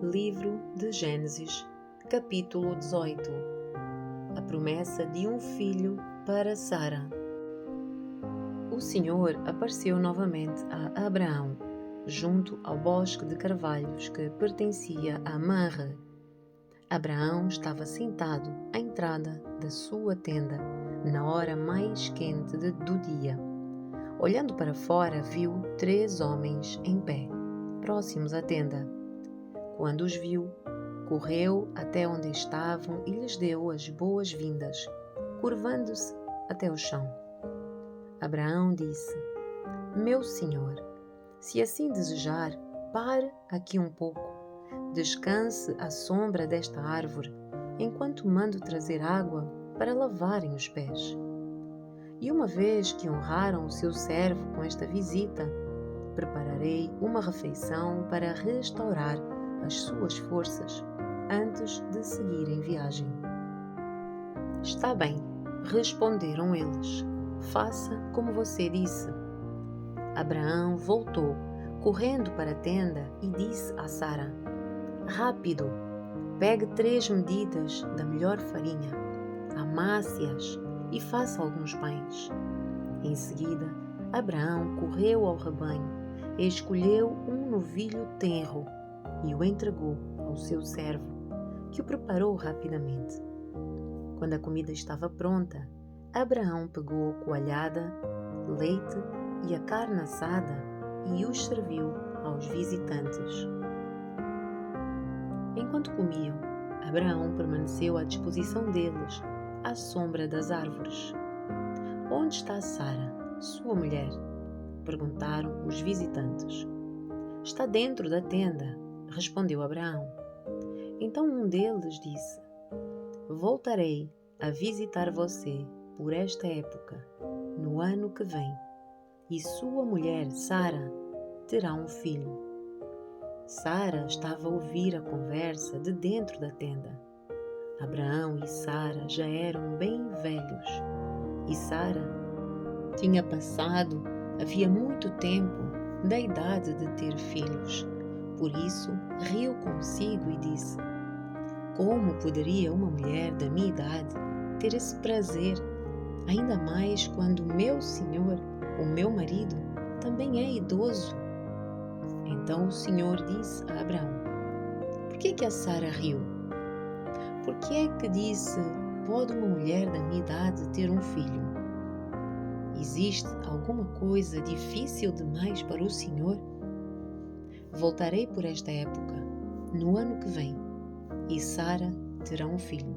Livro de Gênesis, capítulo 18. A promessa de um filho para Sara. O Senhor apareceu novamente a Abraão, junto ao bosque de carvalhos que pertencia a Mamre. Abraão estava sentado à entrada da sua tenda, na hora mais quente do dia. Olhando para fora, viu 3 homens em pé, próximos à tenda. Quando os viu, correu até onde estavam e lhes deu as boas-vindas, curvando-se até o chão. Abraão disse: Meu senhor, se assim desejar, pare aqui um pouco. Descanse à sombra desta árvore, enquanto mando trazer água para lavarem os pés. E uma vez que honraram o seu servo com esta visita, prepararei uma refeição para restaurar as suas forças antes de seguirem viagem. Está bem, responderam eles. Faça como você disse. Abraão voltou, correndo para a tenda, e disse a Sara: Rápido, pegue 3 medidas da melhor farinha, amasse-as e faça alguns pães. Em seguida, Abraão correu ao rebanho e escolheu um novilho tenro e o entregou ao seu servo, que o preparou rapidamente. Quando a comida estava pronta, Abraão pegou coalhada, leite e a carne assada e os serviu aos visitantes. Enquanto comiam, Abraão permaneceu à disposição deles, à sombra das árvores. Onde está Sara, sua mulher? Perguntaram os visitantes. Está dentro da tenda, respondeu Abraão. Então um deles disse: Voltarei a visitar você por esta época, no ano que vem, e sua mulher, Sara, terá um filho. Sara estava a ouvir a conversa de dentro da tenda. Abraão e Sara já eram bem velhos, e Sara tinha passado havia muito tempo da idade de ter filhos. Por isso, riu consigo e disse: Como poderia uma mulher da minha idade ter esse prazer, ainda mais quando meu senhor, o meu marido, também é idoso? Então o Senhor disse a Abraão: Por que a Sara riu? Por que é que disse: Pode uma mulher da minha idade ter um filho? Existe alguma coisa difícil demais para o Senhor? Voltarei por esta época, no ano que vem, e Sara terá um filho.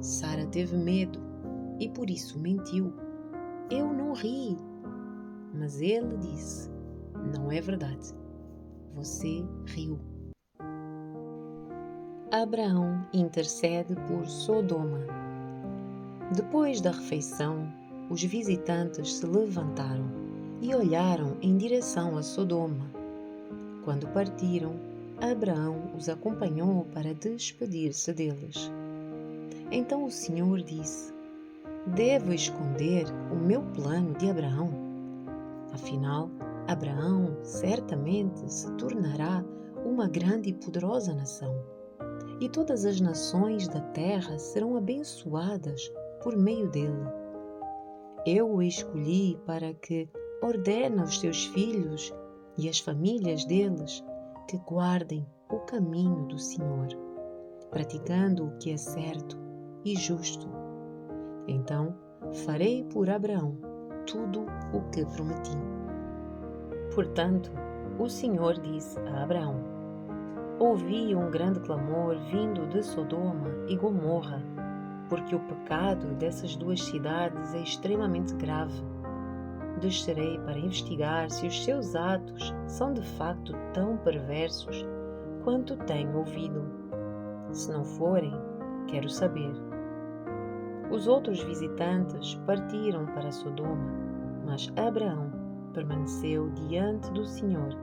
Sara teve medo e por isso mentiu. Eu não ri. Mas ele disse: Não é verdade. Você riu. Abraão intercede por Sodoma. Depois da refeição, os visitantes se levantaram e olharam em direção a Sodoma. Quando partiram, Abraão os acompanhou para despedir-se deles. Então o Senhor disse: Devo esconder o meu plano de Abraão? Afinal, Abraão certamente se tornará uma grande e poderosa nação, e todas as nações da terra serão abençoadas por meio dele. Eu o escolhi para que ordene aos seus filhos e às famílias deles que guardem o caminho do Senhor, praticando o que é certo e justo. Então farei por Abraão tudo o que prometi. Portanto, o Senhor disse a Abraão: Ouvi um grande clamor vindo de Sodoma e Gomorra, porque o pecado dessas 2 cidades é extremamente grave. Descerei para investigar se os seus atos são de facto tão perversos quanto tenho ouvido. Se não forem, quero saber. Os outros visitantes partiram para Sodoma, mas Abraão permaneceu diante do Senhor.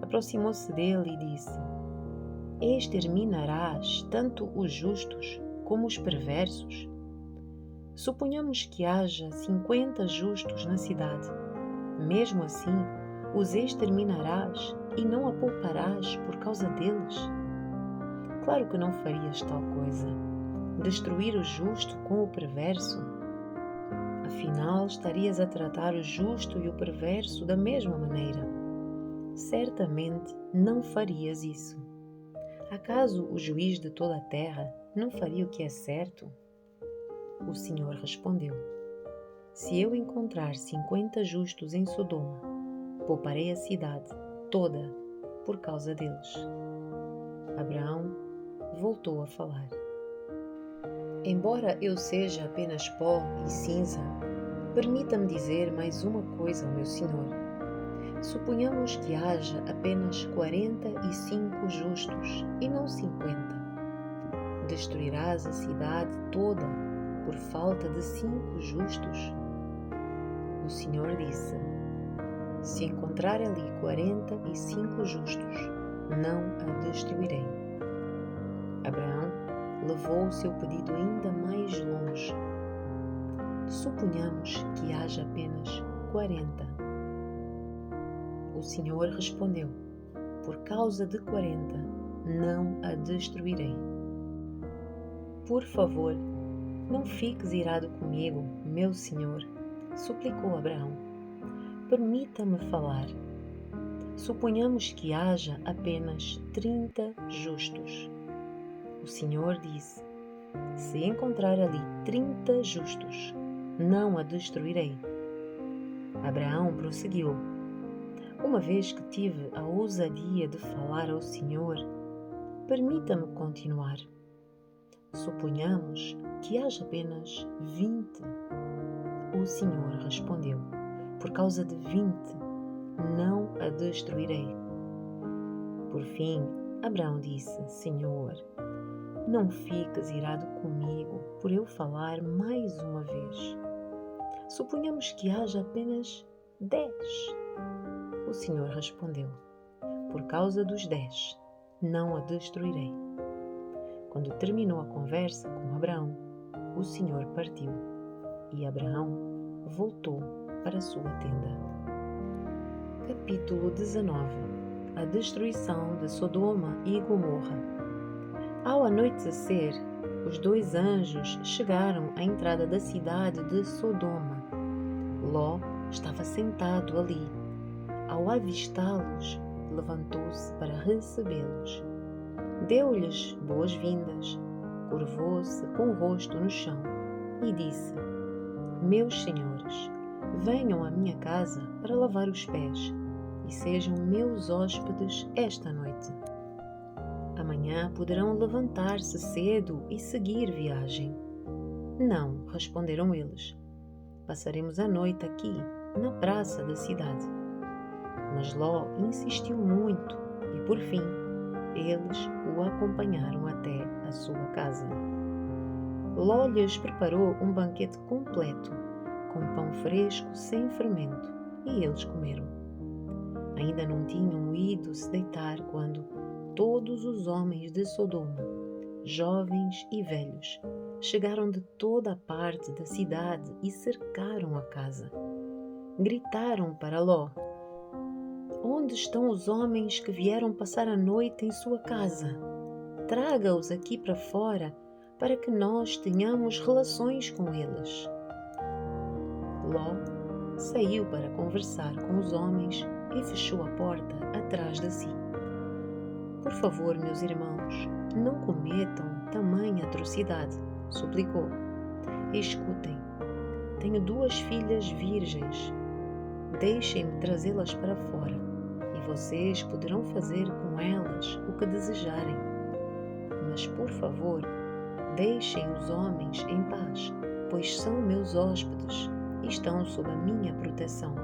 Aproximou-se dele e disse: Exterminarás tanto os justos como os perversos? Suponhamos que haja 50 justos na cidade. Mesmo assim, os exterminarás e não a pouparás por causa deles? Claro que não farias tal coisa. Destruir o justo com o perverso? Afinal, estarias a tratar o justo e o perverso da mesma maneira. Certamente não farias isso. Acaso o juiz de toda a terra não faria o que é certo? O Senhor respondeu: Se eu encontrar 50 justos em Sodoma, pouparei a cidade toda por causa deles. Abraão voltou a falar: Embora eu seja apenas pó e cinza, permita-me dizer mais uma coisa ao meu Senhor. Suponhamos que haja apenas 45 justos e não 50. Destruirás a cidade toda por falta de 5 justos? O Senhor disse: Se encontrar ali 45 justos, não a destruirei. Abraão levou o seu pedido ainda mais longe. Suponhamos que haja apenas 40. O Senhor respondeu: Por causa de 40, não a destruirei. Por favor, não fiques irado comigo, meu Senhor, suplicou Abraão. Permita-me falar. Suponhamos que haja apenas 30 justos. O Senhor disse: Se encontrar ali 30 justos, não a destruirei. Abraão prosseguiu: Uma vez que tive a ousadia de falar ao Senhor, permita-me continuar. Suponhamos que haja apenas 20. O Senhor respondeu: Por causa de 20, não a destruirei. Por fim, Abraão disse: Senhor, não fiques irado comigo por eu falar mais uma vez. Suponhamos que haja apenas 10. O Senhor respondeu: Por causa dos 10, não a destruirei. Quando terminou a conversa com Abraão, o Senhor partiu e Abraão voltou para sua tenda. Capítulo 19. A destruição de Sodoma e Gomorra. Ao anoitecer, os 2 anjos chegaram à entrada da cidade de Sodoma. Ló estava sentado ali. Ao avistá-los, levantou-se para recebê-los. Deu-lhes boas-vindas, curvou-se com o rosto no chão e disse: Meus senhores, venham à minha casa para lavar os pés e sejam meus hóspedes esta noite. Amanhã poderão levantar-se cedo e seguir viagem. Não, responderam eles. Passaremos a noite aqui, na praça da cidade. Mas Ló insistiu muito e, por fim, eles o acompanharam até a sua casa. Ló lhes preparou um banquete completo, com pão fresco sem fermento, e eles comeram. Ainda não tinham ido se deitar quando todos os homens de Sodoma, jovens e velhos, chegaram de toda a parte da cidade e cercaram a casa. Gritaram para Ló: Onde estão os homens que vieram passar a noite em sua casa? Traga-os aqui para fora para que nós tenhamos relações com eles. Ló saiu para conversar com os homens e fechou a porta atrás de si. Por favor, meus irmãos, não cometam tamanha atrocidade, suplicou. Escutem, tenho 2 filhas virgens. Deixem-me trazê-las para fora e vocês poderão fazer com elas o que desejarem. Mas, por favor, deixem os homens em paz, pois são meus hóspedes e estão sob a minha proteção.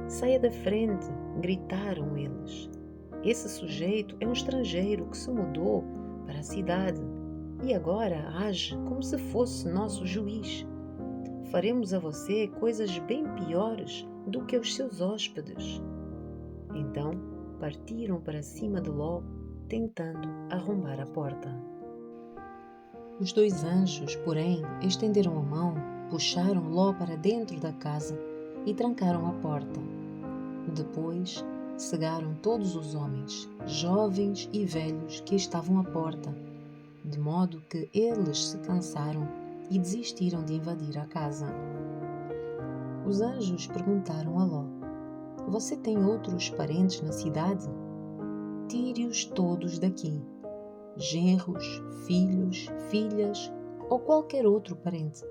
Saia da frente, gritaram eles. Esse sujeito é um estrangeiro que se mudou para a cidade e agora age como se fosse nosso juiz. Faremos a você coisas bem piores do que aos seus hóspedes. Então partiram para cima de Ló, tentando arrombar a porta. Os 2 anjos, porém, estenderam a mão, puxaram Ló para dentro da casa e trancaram a porta. Depois, cegaram todos os homens, jovens e velhos, que estavam à porta, de modo que eles se cansaram e desistiram de invadir a casa. Os anjos perguntaram a Ló: Você tem outros parentes na cidade? Tire-os todos daqui, genros, filhos, filhas ou qualquer outro parente,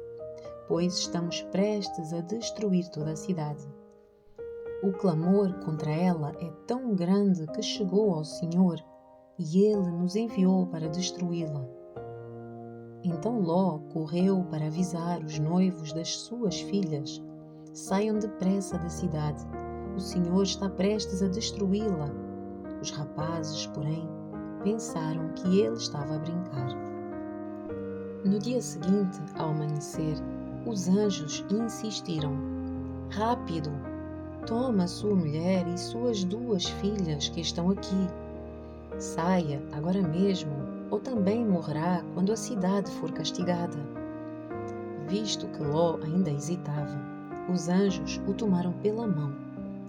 pois estamos prestes a destruir toda a cidade. O clamor contra ela é tão grande que chegou ao Senhor e Ele nos enviou para destruí-la. Então Ló correu para avisar os noivos das suas filhas: Saiam depressa da cidade, o Senhor está prestes a destruí-la. Os rapazes, porém, pensaram que ele estava a brincar. No dia seguinte, ao amanhecer, os anjos insistiram: Rápido! Toma sua mulher e suas 2 filhas que estão aqui. Saia agora mesmo, ou também morrerá quando a cidade for castigada. Visto que Ló ainda hesitava, os anjos o tomaram pela mão,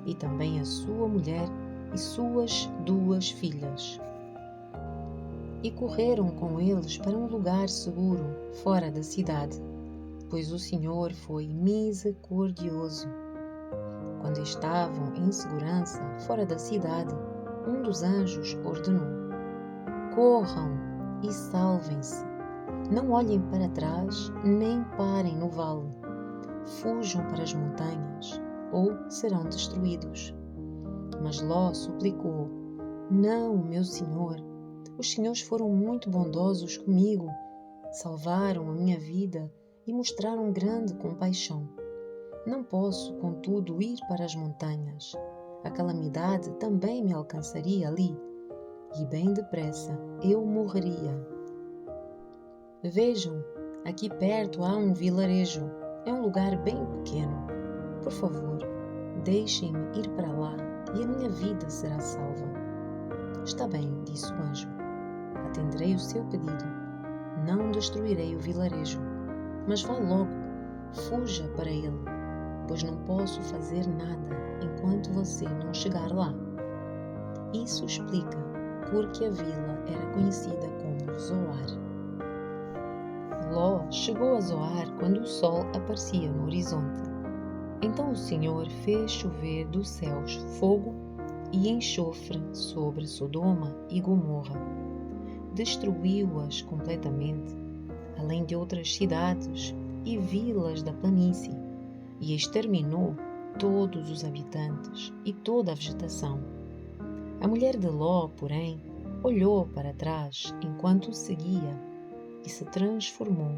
e também a sua mulher e suas 2 filhas. E correram com eles para um lugar seguro, fora da cidade, pois o Senhor foi misericordioso. Quando estavam em segurança fora da cidade, um dos anjos ordenou: Corram e salvem-se. Não olhem para trás, nem parem no vale. Fujam para as montanhas, ou serão destruídos. Mas Ló suplicou: Não, meu senhor. Os senhores foram muito bondosos comigo, salvaram a minha vida e mostraram grande compaixão. Não posso, contudo, ir para as montanhas. A calamidade também me alcançaria ali, e bem depressa eu morreria. Vejam, aqui perto há um vilarejo. É um lugar bem pequeno. Por favor, deixem-me ir para lá e a minha vida será salva. Está bem, disse o anjo. Atenderei o seu pedido. Não destruirei o vilarejo, mas vá logo, fuja para ele, pois não posso fazer nada enquanto você não chegar lá. Isso explica porque a vila era conhecida como Zoar. Ló chegou a Zoar quando o sol aparecia no horizonte. Então o Senhor fez chover dos céus fogo e enxofre sobre Sodoma e Gomorra. Destruiu-as completamente, além de outras cidades e vilas da planície, e exterminou todos os habitantes e toda a vegetação. A mulher de Ló, porém, olhou para trás enquanto o seguia e se transformou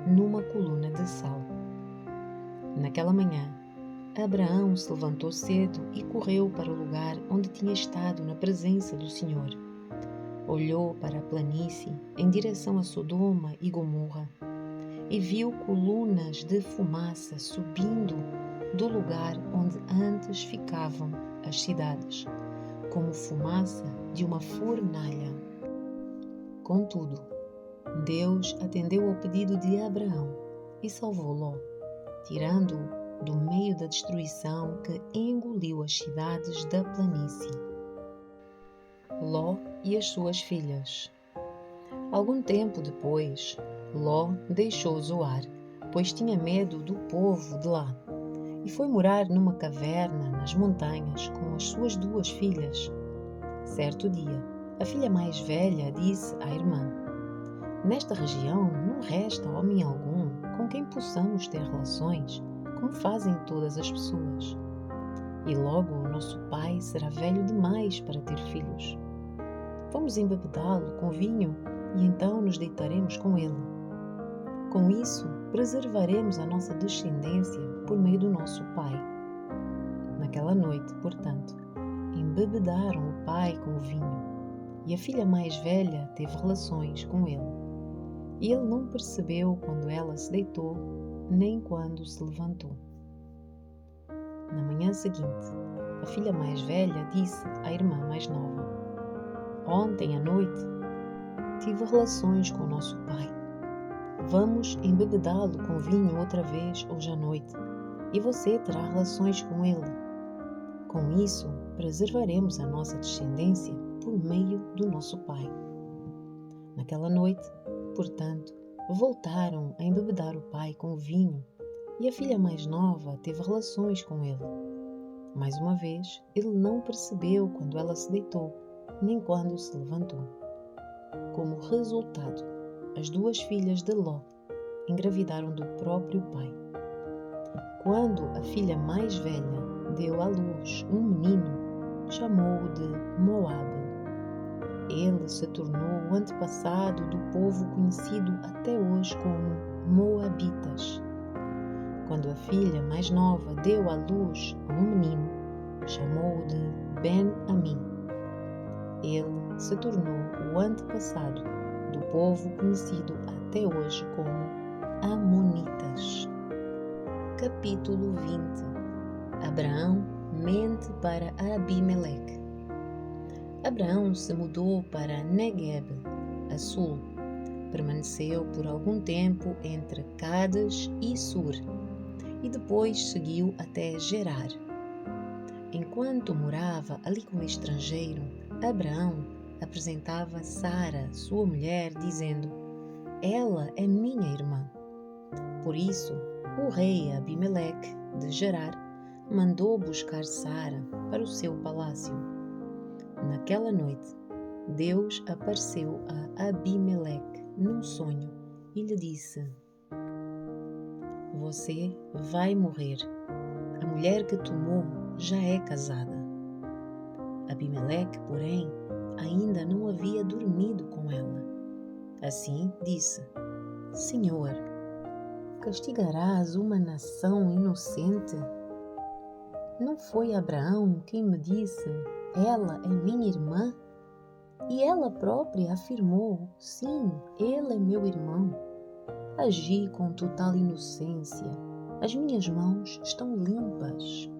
numa coluna de sal. Naquela manhã, Abraão se levantou cedo e correu para o lugar onde tinha estado na presença do Senhor. Olhou para a planície em direção a Sodoma e Gomorra e viu colunas de fumaça subindo do lugar onde antes ficavam as cidades, como fumaça de uma fornalha. Contudo, Deus atendeu ao pedido de Abraão e salvou Ló, tirando-o do meio da destruição que engoliu as cidades da planície. Ló e as suas filhas. Algum tempo depois, Ló deixou Zoar, pois tinha medo do povo de lá, e foi morar numa caverna nas montanhas com as suas 2 filhas. Certo dia, a filha mais velha disse à irmã: Nesta região não resta homem algum com quem possamos ter relações, como fazem todas as pessoas. E logo o nosso pai será velho demais para ter filhos. Vamos embebedá-lo com vinho e então nos deitaremos com ele. Com isso, preservaremos a nossa descendência por meio do nosso pai. Naquela noite, portanto, embebedaram o pai com o vinho, e a filha mais velha teve relações com ele. E ele não percebeu quando ela se deitou, nem quando se levantou. Na manhã seguinte, a filha mais velha disse à irmã mais nova: Ontem à noite tive relações com o nosso pai. Vamos embebedá-lo com vinho outra vez hoje à noite, e você terá relações com ele. Com isso, preservaremos a nossa descendência por meio do nosso pai. Naquela noite, portanto, voltaram a embebedar o pai com vinho e a filha mais nova teve relações com ele. Mais uma vez, ele não percebeu quando ela se deitou, nem quando se levantou. Como resultado, as duas filhas de Ló engravidaram do próprio pai. Quando a filha mais velha deu à luz um menino, chamou-o de Moabe. Ele se tornou o antepassado do povo conhecido até hoje como Moabitas. Quando a filha mais nova deu à luz a um menino, chamou-o de Ben-Amim. Ele se tornou o antepassado do povo conhecido até hoje como Amonitas. Capítulo 20. Abraão mente para Abimeleque. Abraão se mudou para Negueb, a sul. Permaneceu por algum tempo entre Cades e Sur, e depois seguiu até Gerar. Enquanto morava ali como estrangeiro, Abraão apresentava Sara, sua mulher, dizendo: "Ela é minha irmã." Por isso, o rei Abimeleque de Gerar mandou buscar Sara para o seu palácio. Naquela noite, Deus apareceu a Abimeleque num sonho e lhe disse: "Você vai morrer. A mulher que tomou já é casada." Abimeleque, porém, ainda não havia dormido com ela. Assim disse: "Senhor, castigarás uma nação inocente? Não foi Abraão quem me disse: 'Ela é minha irmã'? E ela própria afirmou: 'Sim, ele é meu irmão.' Agi com total inocência. As minhas mãos estão limpas."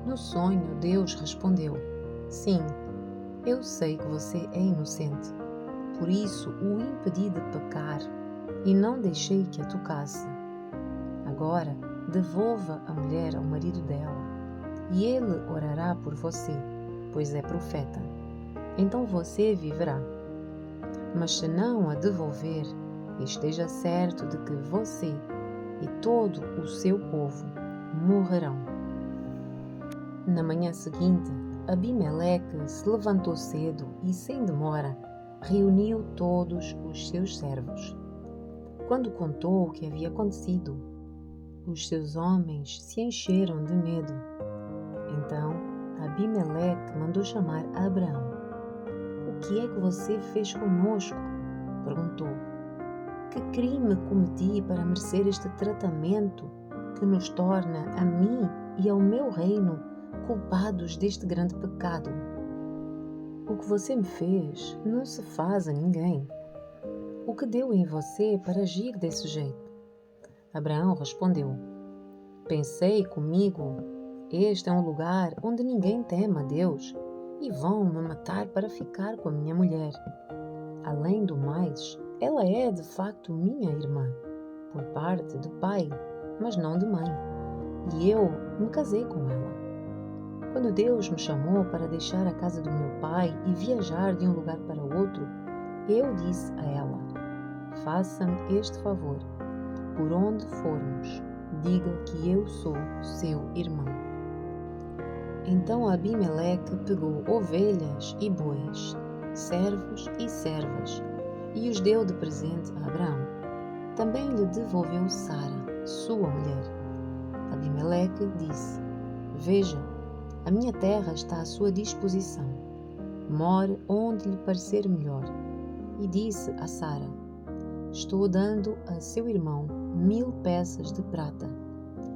No sonho, Deus respondeu: "Sim, eu sei que você é inocente. Por isso o impedi de pecar e não deixei que a tocasse. Agora, devolva a mulher ao marido dela, e ele orará por você, pois é profeta. Então você viverá. Mas se não a devolver, esteja certo de que você e todo o seu povo morrerão." Na manhã seguinte, Abimeleque se levantou cedo e, sem demora, reuniu todos os seus servos. Quando contou o que havia acontecido, os seus homens se encheram de medo. Então, Abimeleque mandou chamar Abraão. "O que é que você fez conosco?" perguntou. "Que crime cometi para merecer este tratamento que nos torna a mim e ao meu reino culpados deste grande pecado? O que você me fez não se faz a ninguém. O que deu em você para agir desse jeito?" Abraão respondeu: "Pensei comigo, este é um lugar onde ninguém teme a Deus e vão me matar para ficar com a minha mulher. Além do mais, ela é de facto minha irmã, por parte de pai, mas não de mãe, e eu me casei com ela. Quando Deus me chamou para deixar a casa do meu pai e viajar de um lugar para outro, eu disse a ela: 'Faça-me este favor. Por onde formos, diga que eu sou seu irmão.' Então Abimeleque pegou ovelhas e bois, servos e servas, e os deu de presente a Abraão. Também lhe devolveu Sara, sua mulher. Abimeleque disse: "Veja, a minha terra está à sua disposição. More onde lhe parecer melhor." E disse a Sara: "Estou dando a seu irmão 1000 peças de prata,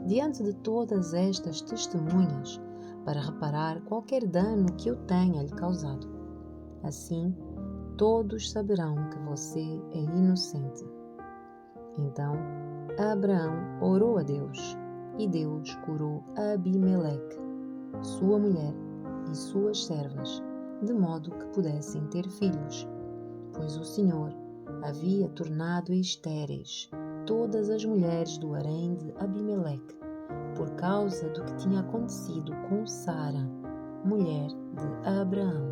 diante de todas estas testemunhas, para reparar qualquer dano que eu tenha lhe causado. Assim, todos saberão que você é inocente." Então, Abraão orou a Deus, e Deus curou Abimeleque, sua mulher e suas servas, de modo que pudessem ter filhos, pois o Senhor havia tornado estéreis todas as mulheres do harém de Abimeleque, por causa do que tinha acontecido com Sara, mulher de Abraão.